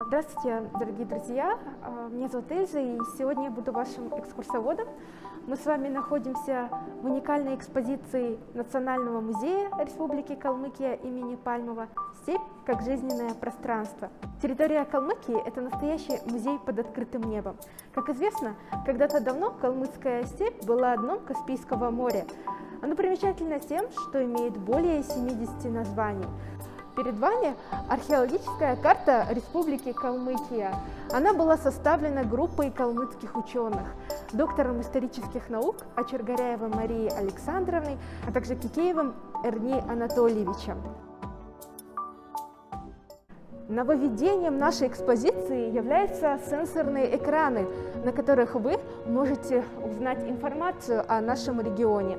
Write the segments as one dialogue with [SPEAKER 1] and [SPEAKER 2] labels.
[SPEAKER 1] Здравствуйте, дорогие друзья! Меня зовут Эльза, и сегодня я буду вашим экскурсоводом. Мы с вами находимся в уникальной экспозиции Национального музея Республики Калмыкия имени Пальмова «Степь как жизненное пространство». Территория Калмыкии – это настоящий музей под открытым небом. Как известно, когда-то давно Калмыцкая степь была дном Каспийского моря. Она примечательна тем, что имеет более 70 названий. Перед вами археологическая карта Республики Калмыкия. Она была составлена группой калмыцких ученых, доктором исторических наук Ачаргаряевой Марией Александровной, а также Кикеевым Эрни Анатольевичем. Нововведением нашей экспозиции являются сенсорные экраны, на которых вы можете узнать информацию о нашем регионе.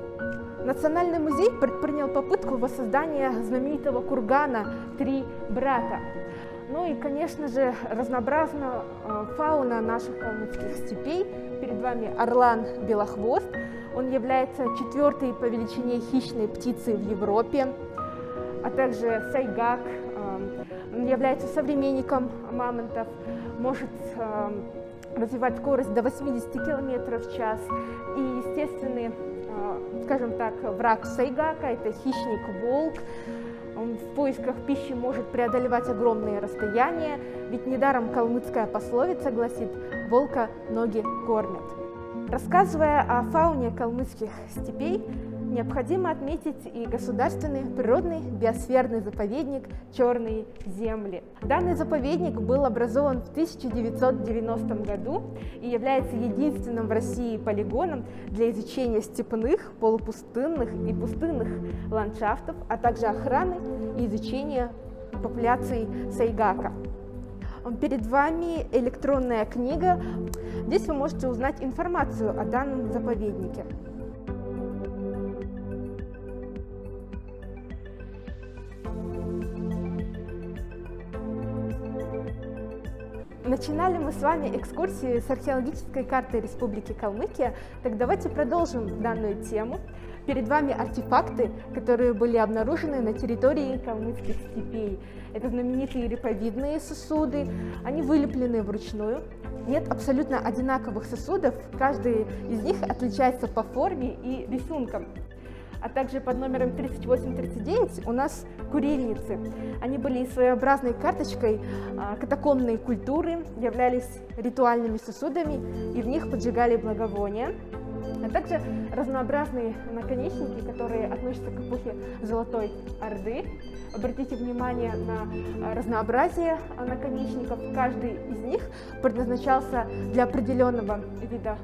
[SPEAKER 1] Национальный музей предпринял попытку воссоздания знаменитого кургана «Три брата». Ну и, конечно же, разнообразна фауна наших калмыцких степей. Перед вами орлан белохвост. Он является четвертой по величине хищной птицей в Европе, а также сайгак. Он является современником мамонтов, может развивать скорость до 80 км в час. И естественный, скажем так, враг сайгака – это хищник-волк. Он в поисках пищи может преодолевать огромные расстояния, ведь недаром калмыцкая пословица гласит «волка ноги кормят». Рассказывая о фауне калмыцких степей, необходимо отметить и государственный природный биосферный заповедник «Черные земли». Данный заповедник был образован в 1990 году и является единственным в России полигоном для изучения степных, полупустынных и пустынных ландшафтов, а также охраны и изучения популяций сайгака. Перед вами электронная книга. Здесь вы можете узнать информацию о данном заповеднике. Начинали мы с вами экскурсию с археологической карты Республики Калмыкия, так давайте продолжим данную тему. Перед вами артефакты, которые были обнаружены на территории калмыцких степей. Это знаменитые реповидные сосуды, они вылеплены вручную. Нет абсолютно одинаковых сосудов, каждый из них отличается по форме и рисункам. А также под номером 3839 у нас курильницы. Они были своеобразной карточкой катакомбной культуры, являлись ритуальными сосудами и в них поджигали благовония. А также разнообразные наконечники, которые относятся к эпохе Золотой Орды. Обратите внимание на разнообразие наконечников. Каждый из них предназначался для определенного вида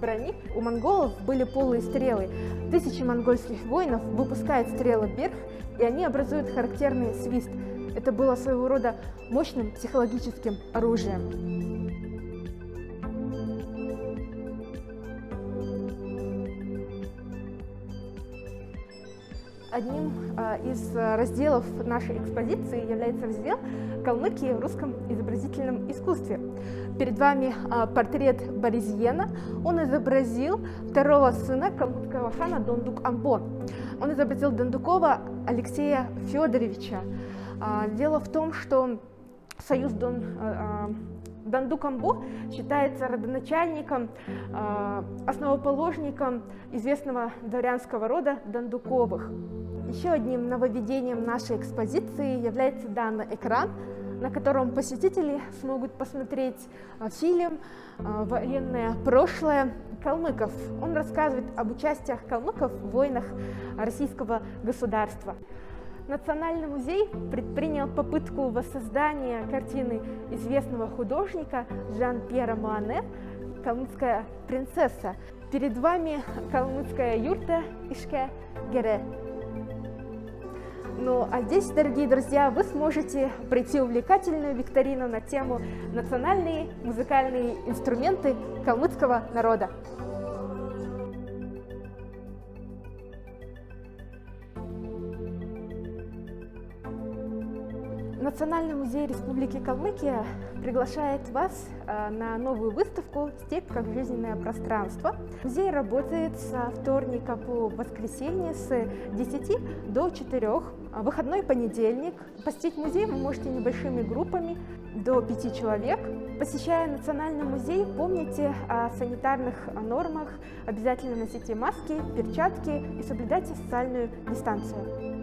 [SPEAKER 1] брони. У монголов были полые стрелы. Тысячи монгольских воинов выпускают стрелы вверх, и они образуют характерный свист. Это было своего рода мощным психологическим оружием. Одним из разделов нашей экспозиции является раздел «Калмыкия в русском изобразительном искусстве». Перед вами портрет Борезьена. Он изобразил второго сына калмыцкого хана Дондук-Амбо. Он изобразил Дондукова Алексея Федоровича. Дело в том, что союз Дондук-Амбо считается родоначальником, основоположником известного дворянского рода Дондуковых. Еще одним нововведением нашей экспозиции является данный экран, на котором посетители смогут посмотреть фильм «Военное прошлое калмыков». Он рассказывает об участиях калмыков в войнах российского государства. Национальный музей предпринял попытку воссоздания картины известного художника Жан-Пьера Муане «Калмыцкая принцесса». Перед вами калмыцкая юрта Ишке Гере. Ну а здесь, дорогие друзья, вы сможете пройти увлекательную викторину на тему «Национальные музыкальные инструменты калмыцкого народа». Национальный музей Республики Калмыкия приглашает вас на новую выставку «Степь как жизненное пространство». Музей работает со вторника по воскресенье с 10 до 4, выходной понедельник. Посетить музей вы можете небольшими группами. до 5 человек. Посещая Национальный музей, помните о санитарных нормах, обязательно носите маски, перчатки и соблюдайте социальную дистанцию.